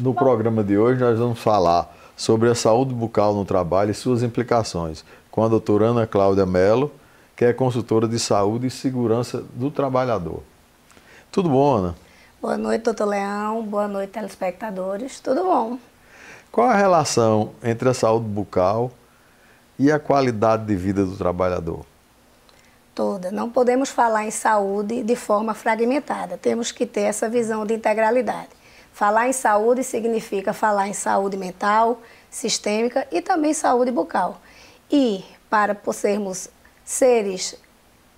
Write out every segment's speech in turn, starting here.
No programa de hoje nós vamos falar sobre a saúde bucal no trabalho e suas implicações, com a doutora Ana Cláudia Mello, que é consultora de saúde e segurança do trabalhador. Tudo bom, Ana? Boa noite, doutor Leão. Boa noite, telespectadores. Tudo bom? Qual a relação entre a saúde bucal e a qualidade de vida do trabalhador? Toda. Não podemos falar em saúde de forma fragmentada. Temos que ter essa visão de integralidade. Falar em saúde significa falar em saúde mental, sistêmica e também saúde bucal. E para sermos seres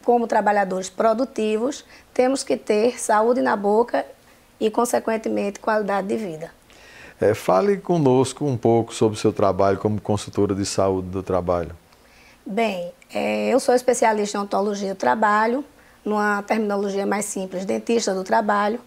como trabalhadores produtivos, temos que ter saúde na boca e, consequentemente, qualidade de vida. Fale conosco um pouco sobre o seu trabalho como consultora de saúde do trabalho. Bem, eu sou especialista em odontologia do trabalho, numa terminologia mais simples, dentista do trabalho,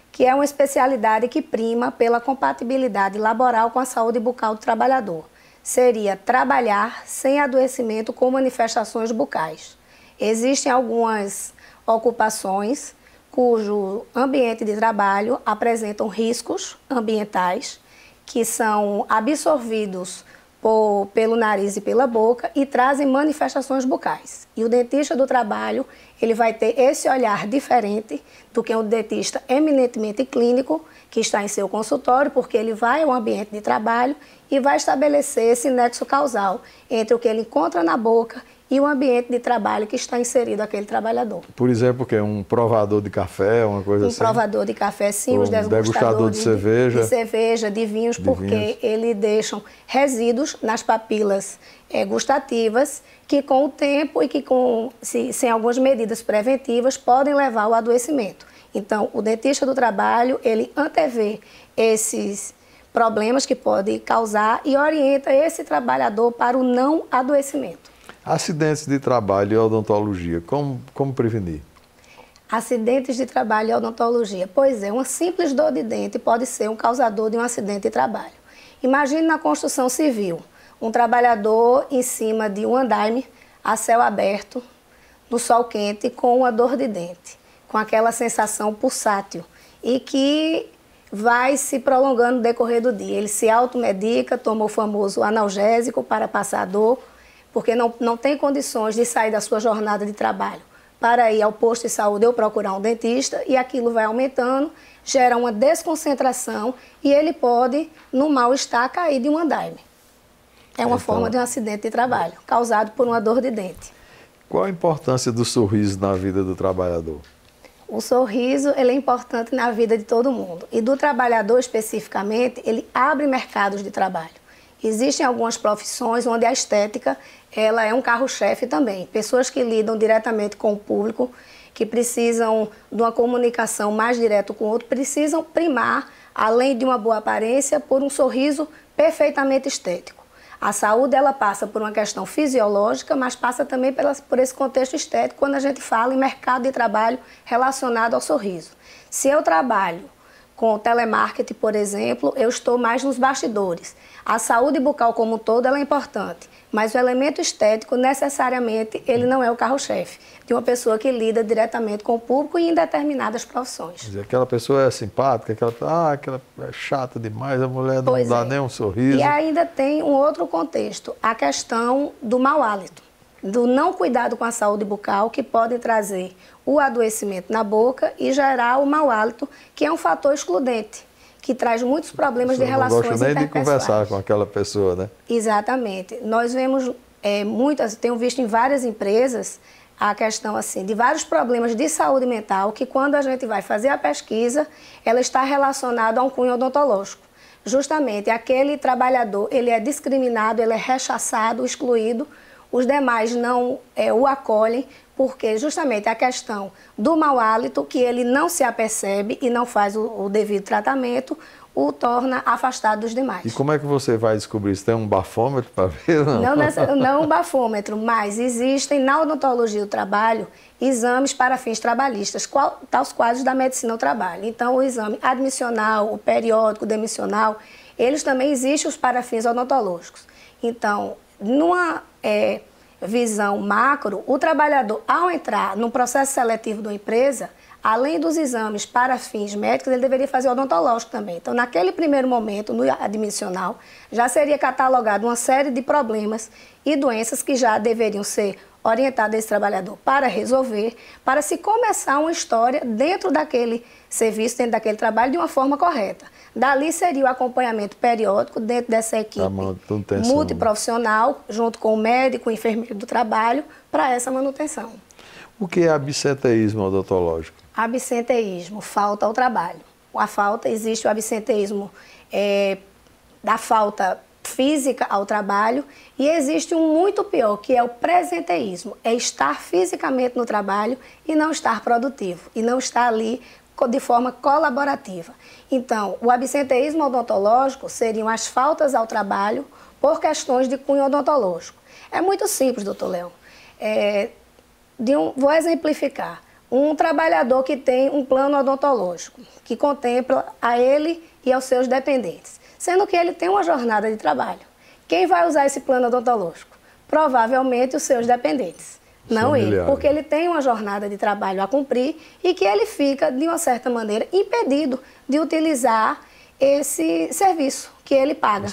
que é uma especialidade que prima pela compatibilidade laboral com a saúde bucal do trabalhador. Seria trabalhar sem adoecimento com manifestações bucais. Existem algumas ocupações cujo ambiente de trabalho apresentam riscos ambientais que são absorvidos pelo nariz e pela boca e trazem manifestações bucais. E o dentista do trabalho, ele vai ter esse olhar diferente do que um dentista eminentemente clínico que está em seu consultório, porque ele vai ao ambiente de trabalho e vai estabelecer esse nexo causal entre o que ele encontra na boca e o ambiente de trabalho que está inserido aquele trabalhador. Por exemplo, que é um provador de café, uma coisa assim? Um provador de café, sim, os degustador de cerveja. De cerveja, de vinhos, porque eles deixam resíduos nas papilas gustativas que com o tempo e que sem algumas medidas preventivas podem levar ao adoecimento. Então, o dentista do trabalho, ele antevê esses problemas que podem causar e orienta esse trabalhador para o não adoecimento. Acidentes de trabalho e odontologia, como prevenir? Acidentes de trabalho e odontologia. Pois é, uma simples dor de dente pode ser um causador de um acidente de trabalho. Imagine na construção civil, um trabalhador em cima de um andaime, a céu aberto, no sol quente, com uma dor de dente, com aquela sensação pulsátil e que vai se prolongando no decorrer do dia. Ele se automedica, toma o famoso analgésico para passar a dor, porque não tem condições de sair da sua jornada de trabalho para ir ao posto de saúde ou procurar um dentista, e aquilo vai aumentando, gera uma desconcentração e ele pode, no mal-estar, cair de um andaime. É uma forma de um acidente de trabalho, causado por uma dor de dente. Qual a importância do sorriso na vida do trabalhador? O sorriso, ele é importante na vida de todo mundo, e do trabalhador especificamente, ele abre mercados de trabalho. Existem algumas profissões onde a estética ela é um carro-chefe também. Pessoas que lidam diretamente com o público, que precisam de uma comunicação mais direta com o outro, precisam primar, além de uma boa aparência, por um sorriso perfeitamente estético. A saúde ela passa por uma questão fisiológica, mas passa também por esse contexto estético quando a gente fala em mercado de trabalho relacionado ao sorriso. Se eu trabalho com telemarketing, por exemplo, eu estou mais nos bastidores. A saúde bucal como um todo ela é importante, mas o elemento estético, necessariamente, ele não é o carro-chefe de uma pessoa que lida diretamente com o público e em determinadas profissões. Quer dizer, aquela pessoa é simpática, aquela é chata demais, a mulher não dá nem um sorriso. E ainda tem um outro contexto, a questão do mau hálito, do não cuidado com a saúde bucal, que pode trazer o adoecimento na boca e gerar o mau hálito, que é um fator excludente, que traz muitos problemas de relações interpessoais. Não gosto nem de conversar com aquela pessoa, né? Exatamente. Nós vemos tenho visto em várias empresas a questão assim de vários problemas de saúde mental que quando a gente vai fazer a pesquisa, ela está relacionada a um cunho odontológico. Justamente aquele trabalhador, ele é discriminado, ele é rechaçado, excluído, os demais não o acolhem, porque justamente a questão do mau hálito, que ele não se apercebe e não faz o devido tratamento, o torna afastado dos demais. E como é que você vai descobrir isso? Tem um bafômetro para ver? Não um bafômetro, mas existem na odontologia do trabalho exames para fins trabalhistas, tais quais da medicina do trabalho. Então, o exame admissional, o periódico, o demissional, eles também existem para fins odontológicos. Então, numa visão macro, o trabalhador, ao entrar no processo seletivo de uma empresa, além dos exames para fins médicos, ele deveria fazer odontológico também. Então, naquele primeiro momento, no admissional, já seria catalogado uma série de problemas e doenças que já deveriam ser orientados a esse trabalhador para resolver, para se começar uma história dentro daquele serviço, dentro daquele trabalho, de uma forma correta. Dali seria o acompanhamento periódico dentro dessa equipe multiprofissional, junto com o médico, o enfermeiro do trabalho, para essa manutenção. O que é absenteísmo odontológico? Absenteísmo, falta ao trabalho. Existe o absenteísmo da falta física ao trabalho e existe um muito pior, que é o presenteísmo, é estar fisicamente no trabalho e não estar produtivo, e não estar ali de forma colaborativa. Então, o absenteísmo odontológico seriam as faltas ao trabalho por questões de cunho odontológico. É muito simples, doutor Leão. Vou exemplificar. Um trabalhador que tem um plano odontológico, que contempla a ele e aos seus dependentes, sendo que ele tem uma jornada de trabalho. Quem vai usar esse plano odontológico? Provavelmente os seus dependentes. Não ele, porque ele tem uma jornada de trabalho a cumprir e que ele fica, de uma certa maneira, impedido de utilizar esse serviço que ele paga.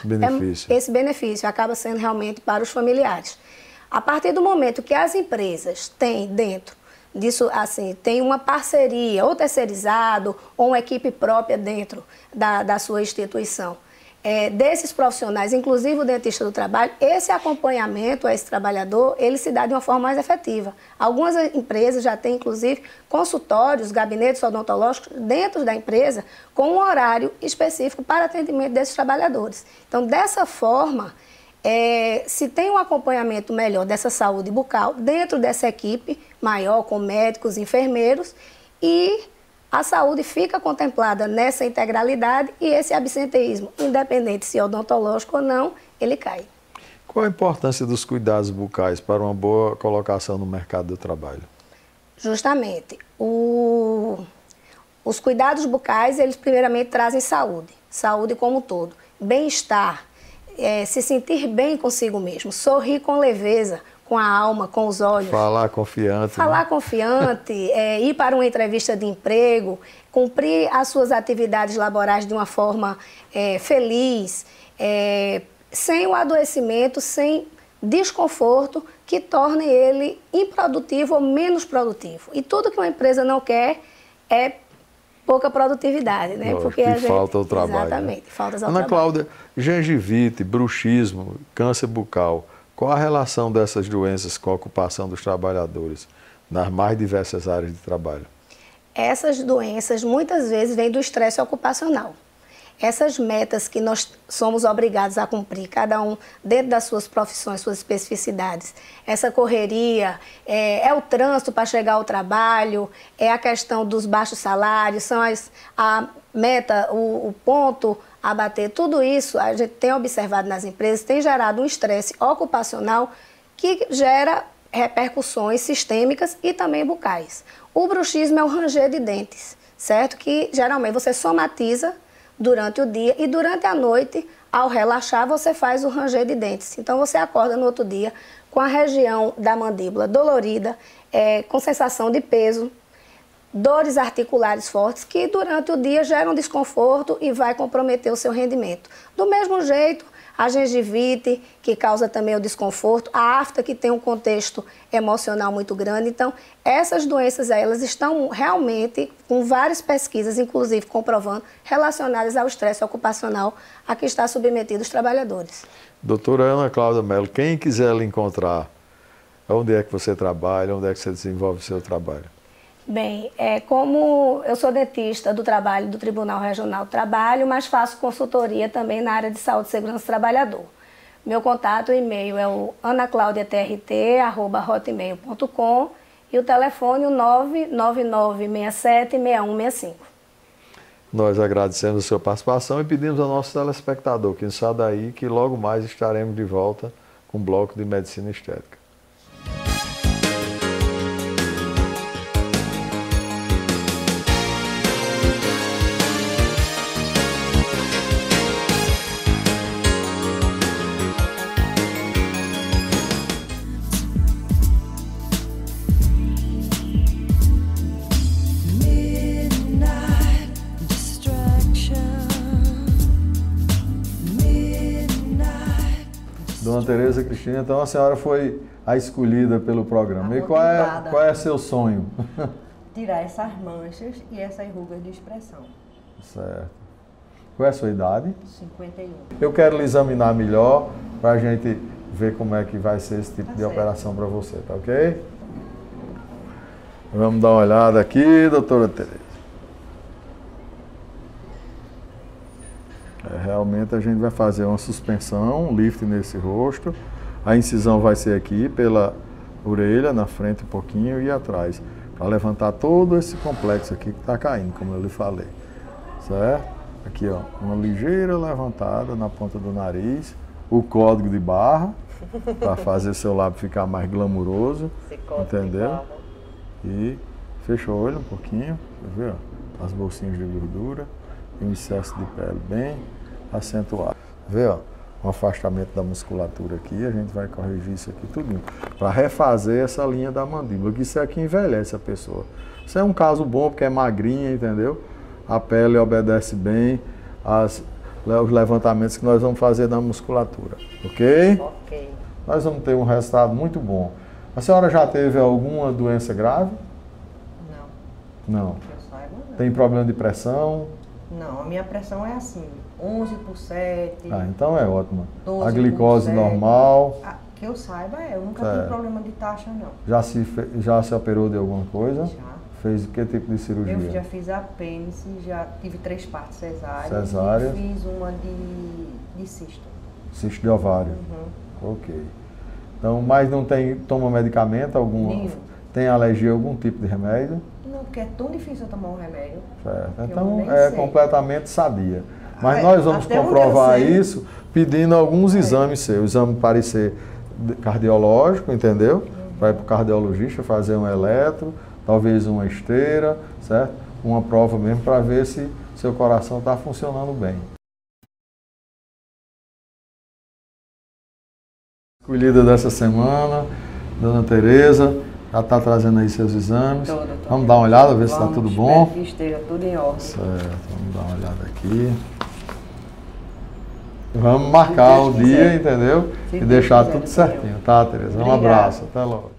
Esse benefício acaba sendo realmente para os familiares. A partir do momento que as empresas têm dentro disso, assim, tem uma parceria, ou terceirizado, ou uma equipe própria dentro da sua instituição, desses profissionais, inclusive o dentista do trabalho, esse acompanhamento a esse trabalhador, ele se dá de uma forma mais efetiva. Algumas empresas já têm, inclusive, consultórios, gabinetes odontológicos dentro da empresa, com um horário específico para atendimento desses trabalhadores. Então, dessa forma, se tem um acompanhamento melhor dessa saúde bucal dentro dessa equipe maior, com médicos, enfermeiros, e a saúde fica contemplada nessa integralidade e esse absenteísmo, independente se é odontológico ou não, ele cai. Qual a importância dos cuidados bucais para uma boa colocação no mercado do trabalho? Justamente. Os cuidados bucais, eles primeiramente trazem saúde como um todo, bem-estar, se sentir bem consigo mesmo, sorrir com leveza, com a alma, com os olhos. Falar confiante. Falar confiante, ir para uma entrevista de emprego, cumprir as suas atividades laborais de uma forma feliz, sem o adoecimento, sem desconforto que torne ele improdutivo ou menos produtivo. E tudo que uma empresa não quer é pouca produtividade, né? Porque a gente... falta o trabalho. Exatamente, né? falta ao Ana trabalho. Cláudia, gengivite, bruxismo, câncer bucal, qual a relação dessas doenças com a ocupação dos trabalhadores nas mais diversas áreas de trabalho? Essas doenças muitas vezes vêm do estresse ocupacional. Essas metas que nós somos obrigados a cumprir, cada um dentro das suas profissões, suas especificidades, essa correria, é o trânsito para chegar ao trabalho, é a questão dos baixos salários, são a meta, o ponto a bater, tudo isso a gente tem observado nas empresas, tem gerado um estresse ocupacional que gera repercussões sistêmicas e também bucais. O bruxismo é o ranger de dentes, certo? Que geralmente você somatiza durante o dia e durante a noite, ao relaxar, você faz o ranger de dentes. Então você acorda no outro dia com a região da mandíbula dolorida, com sensação de peso, dores articulares fortes que durante o dia geram desconforto e vai comprometer o seu rendimento. Do mesmo jeito, a gengivite, que causa também o desconforto, a afta, que tem um contexto emocional muito grande. Então, essas doenças, elas estão realmente, com várias pesquisas, inclusive comprovando, relacionadas ao estresse ocupacional a que está submetido os trabalhadores. Doutora Ana Cláudia Mello, quem quiser lhe encontrar, onde é que você trabalha, onde é que você desenvolve o seu trabalho? Bem, como eu sou dentista do trabalho do Tribunal Regional do Trabalho, mas faço consultoria também na área de saúde e segurança do trabalhador. Meu contato, o e-mail é o anaclaudiatrt@hotmail.com e o telefone o 999676165. Nós agradecemos a sua participação e pedimos ao nosso telespectador que não saia daí, que logo mais estaremos de volta com o bloco de Medicina Estética. Me Dona Tereza Cristina, então a senhora foi a escolhida pelo programa. E qual é seu sonho? Tirar essas manchas e essas rugas de expressão. Certo. Qual é a sua idade? 51. Eu quero lhe examinar melhor para a gente ver como é que vai ser esse tipo de operação para você, tá ok? Vamos dar uma olhada aqui, doutora Tereza. Realmente a gente vai fazer uma suspensão, um lift nesse rosto. A incisão vai ser aqui pela orelha, na frente um pouquinho e atrás, para levantar todo esse complexo aqui que está caindo, como eu lhe falei. Certo? Aqui, ó, uma ligeira levantada na ponta do nariz, o código de barra, para fazer seu lábio ficar mais glamuroso, entendeu? E fecha o olho um pouquinho, quer ver, ó, as bolsinhas de gordura e um excesso de pele bem acentuado. Vê, ó, um afastamento da musculatura aqui, a gente vai corrigir isso aqui tudinho, para refazer essa linha da mandíbula, que isso aqui envelhece a pessoa. Isso é um caso bom porque é magrinha, entendeu? A pele obedece bem os levantamentos que nós vamos fazer na musculatura, ok? Ok. Nós vamos ter um resultado muito bom. A senhora já teve alguma doença grave? Não. Não. Que eu saiba, não. Tem problema de pressão? Não, a minha pressão é assim, 11 por 7. Ah, então é ótimo. 12 A glicose por 7. normal? Que eu saiba, eu nunca Certo. tive problema de taxa, não. Já se operou de alguma coisa? Já. Fez que tipo de cirurgia? Eu já fiz apêndice, já tive 3 partes cesáreas. Cesárea. E fiz uma de cisto. Cisto de ovário. Uhum. Ok. Então, mas não tem, toma medicamento algum? Nenhum. Tem alergia a algum tipo de remédio? Não, porque é tão difícil eu tomar um remédio. Certo. Eu Então nem é sei. completamente sadia. Mas É, nós vamos até onde eu comprovar sei. isso pedindo alguns exames seus. Exame parecer cardiológico, entendeu? Vai para o cardiologista fazer um eletro, talvez uma esteira, certo? Uma prova mesmo para ver se seu coração está funcionando bem. Escolhida dessa semana, Dona Tereza, já está trazendo aí seus exames. Vamos dar uma olhada, ver se está tudo bom. Que esteja tudo em ordem. Certo, vamos dar uma olhada aqui. Vamos marcar o dia, entendeu? Se E Deus deixar quiser, tudo certinho, tá, Tereza? Um Obrigada. abraço, até logo.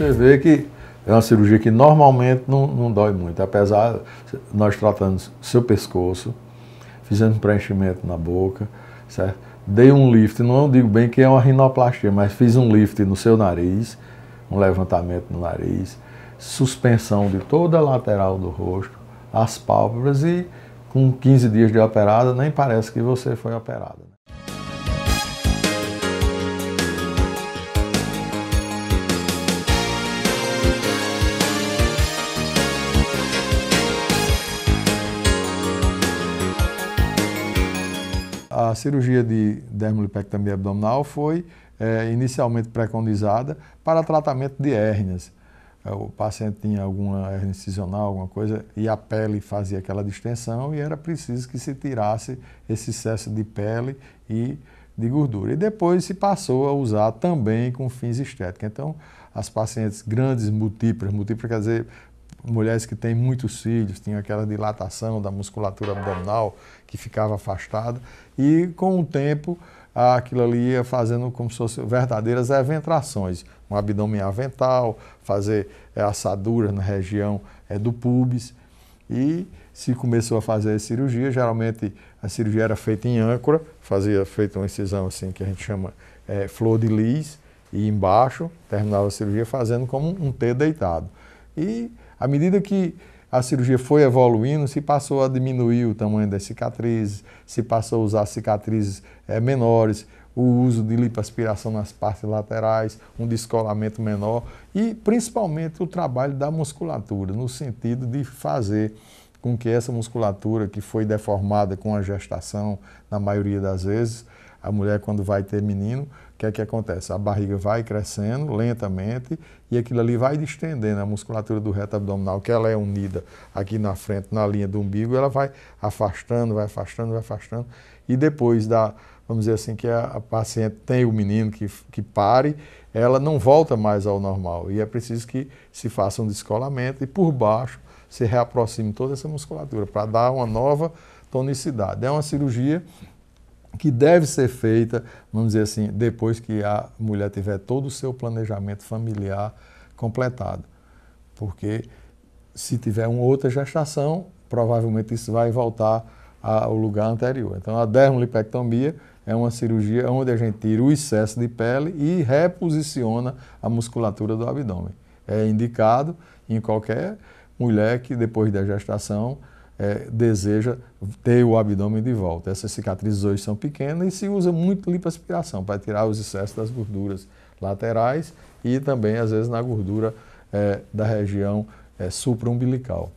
Você vê que é uma cirurgia que normalmente não dói muito, apesar de nós tratando seu pescoço, fizemos um preenchimento na boca, certo? Dei um lift, não digo bem que é uma rinoplastia, mas fiz um lift no seu nariz, um levantamento no nariz, suspensão de toda a lateral do rosto, as pálpebras e com 15 dias de operada nem parece que você foi operado. A cirurgia de dermolipectomia abdominal foi inicialmente preconizada para tratamento de hérnias. O paciente tinha alguma hérnia incisional, alguma coisa, e a pele fazia aquela distensão e era preciso que se tirasse esse excesso de pele e de gordura. E depois se passou a usar também com fins estéticos. Então, as pacientes grandes múltiplas quer dizer, mulheres que têm muitos filhos, tinham aquela dilatação da musculatura abdominal que ficava afastada e com o tempo aquilo ali ia fazendo como se fossem verdadeiras eventrações, um abdômen avental, fazer assaduras na região do púbis e se começou a fazer a cirurgia, geralmente a cirurgia era feita em âncora, feita uma incisão assim que a gente chama flor de lis e embaixo terminava a cirurgia fazendo como um T deitado. E à medida que a cirurgia foi evoluindo, se passou a diminuir o tamanho das cicatrizes, se passou a usar cicatrizes menores, o uso de lipoaspiração nas partes laterais, um descolamento menor e principalmente o trabalho da musculatura, no sentido de fazer com que essa musculatura que foi deformada com a gestação, na maioria das vezes, a mulher quando vai ter menino, o que acontece? A barriga vai crescendo lentamente e aquilo ali vai distendendo a musculatura do reto abdominal, que ela é unida aqui na frente, na linha do umbigo, ela vai afastando, vai afastando, vai afastando. E depois vamos dizer assim, que a paciente tem o menino que pare, ela não volta mais ao normal. E é preciso que se faça um descolamento e por baixo se reaproxime toda essa musculatura para dar uma nova tonicidade. É uma cirurgia que deve ser feita, vamos dizer assim, depois que a mulher tiver todo o seu planejamento familiar completado. Porque se tiver uma outra gestação, provavelmente isso vai voltar ao lugar anterior. Então a dermolipectomia é uma cirurgia onde a gente tira o excesso de pele e reposiciona a musculatura do abdômen. É indicado em qualquer mulher que depois da gestação deseja ter o abdômen de volta. Essas cicatrizes hoje são pequenas e se usa muito lipoaspiração para tirar os excessos das gorduras laterais e também, às vezes, na gordura da região supraumbilical.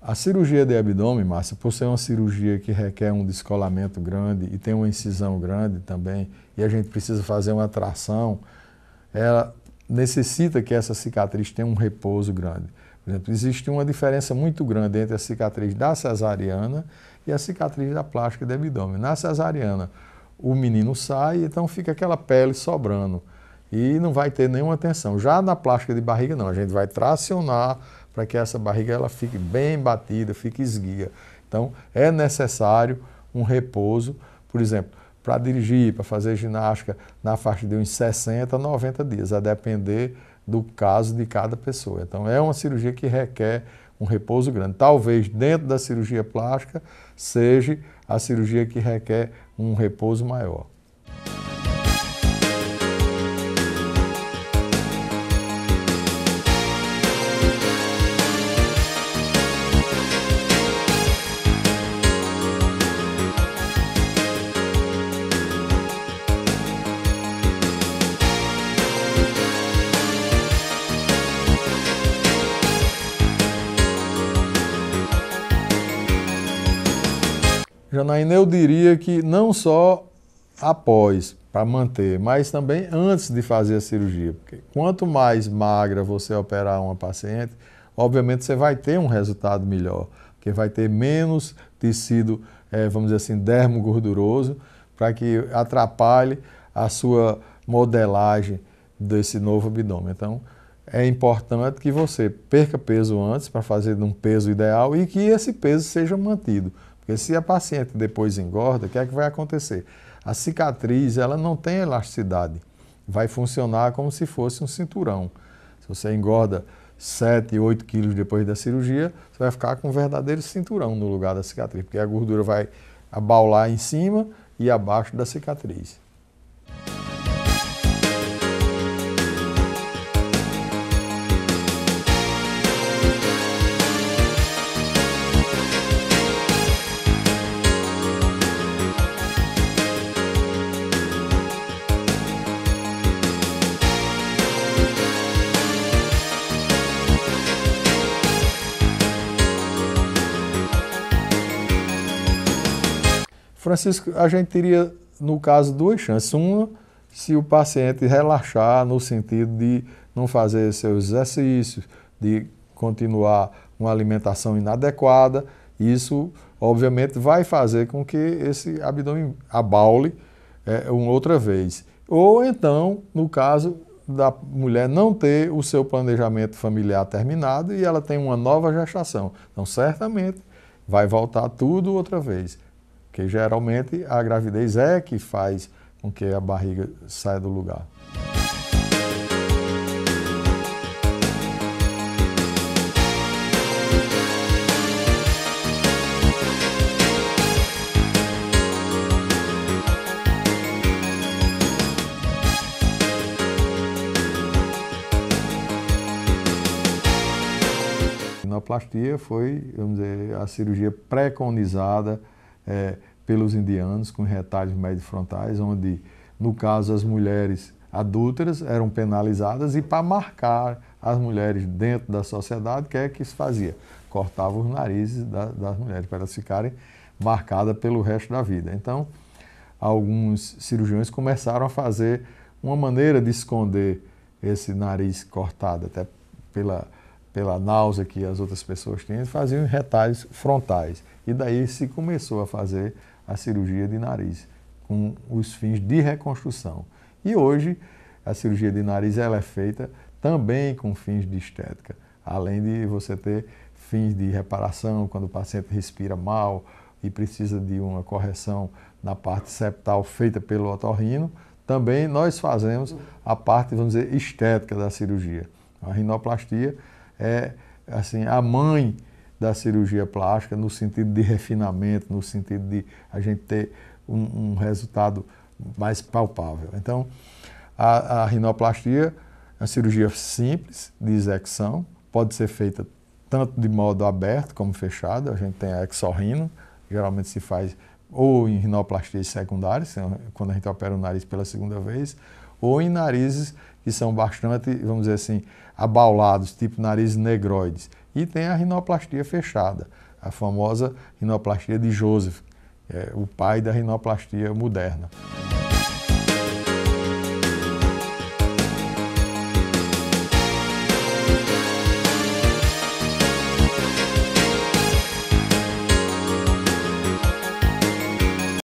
A cirurgia de abdômen, Márcia, por ser uma cirurgia que requer um descolamento grande e tem uma incisão grande também, e a gente precisa fazer uma tração, ela necessita que essa cicatriz tenha um repouso grande. Por exemplo, existe uma diferença muito grande entre a cicatriz da cesariana e a cicatriz da plástica de abdômen. Na cesariana, o menino sai, então fica aquela pele sobrando e não vai ter nenhuma tensão. Já na plástica de barriga, não, a gente vai tracionar para que essa barriga ela fique bem batida, fique esguia. Então, é necessário um repouso, por exemplo, para dirigir, para fazer ginástica na faixa de uns 60 a 90 dias, a depender do caso de cada pessoa. Então, é uma cirurgia que requer um repouso grande. Talvez dentro da cirurgia plástica seja a cirurgia que requer um repouso maior. Janaína, eu diria que não só após, para manter, mas também antes de fazer a cirurgia. Porque quanto mais magra você operar uma paciente, obviamente você vai ter um resultado melhor, porque vai ter menos tecido, vamos dizer assim, dermo gorduroso, para que atrapalhe a sua modelagem desse novo abdômen. Então, é importante que você perca peso antes para fazer num peso ideal e que esse peso seja mantido. Porque se a paciente depois engorda, o que é que vai acontecer? A cicatriz, ela não tem elasticidade. Vai funcionar como se fosse um cinturão. Se você engorda 7, 8 quilos depois da cirurgia, você vai ficar com um verdadeiro cinturão no lugar da cicatriz, porque a gordura vai abaular em cima e abaixo da cicatriz. Francisco, a gente teria, no caso, duas chances. Uma, se o paciente relaxar no sentido de não fazer seus exercícios, de continuar uma alimentação inadequada, isso, obviamente, vai fazer com que esse abdômen abaule uma outra vez. Ou então, no caso da mulher não ter o seu planejamento familiar terminado e ela tem uma nova gestação. Então, certamente, vai voltar tudo outra vez. Porque geralmente a gravidez é que faz com que a barriga saia do lugar. A rinoplastia foi, vamos dizer, a cirurgia preconizada pelos indianos, com retalhos médio-frontais, onde, no caso, as mulheres adúlteras eram penalizadas e, para marcar as mulheres dentro da sociedade, o que é que se fazia? Cortava os narizes das mulheres para elas ficarem marcadas pelo resto da vida. Então, alguns cirurgiões começaram a fazer uma maneira de esconder esse nariz cortado, até pela náusea que as outras pessoas tinham, faziam retalhos frontais. E daí se começou a fazer a cirurgia de nariz, com os fins de reconstrução. E hoje, a cirurgia de nariz ela é feita também com fins de estética, além de você ter fins de reparação, quando o paciente respira mal e precisa de uma correção na parte septal feita pelo otorrino, também nós fazemos a parte, vamos dizer, estética da cirurgia. A rinoplastia é assim, a mãe da cirurgia plástica no sentido de refinamento, no sentido de a gente ter um resultado mais palpável. Então, a rinoplastia é uma cirurgia simples de execução, pode ser feita tanto de modo aberto como fechado. A gente tem a exorrino, geralmente se faz ou em rinoplastias secundárias, quando a gente opera o nariz pela segunda vez, ou em narizes que são bastante, vamos dizer assim, abaulados, tipo narizes negroides. E tem a rinoplastia fechada, a famosa rinoplastia de Joseph, o pai da rinoplastia moderna.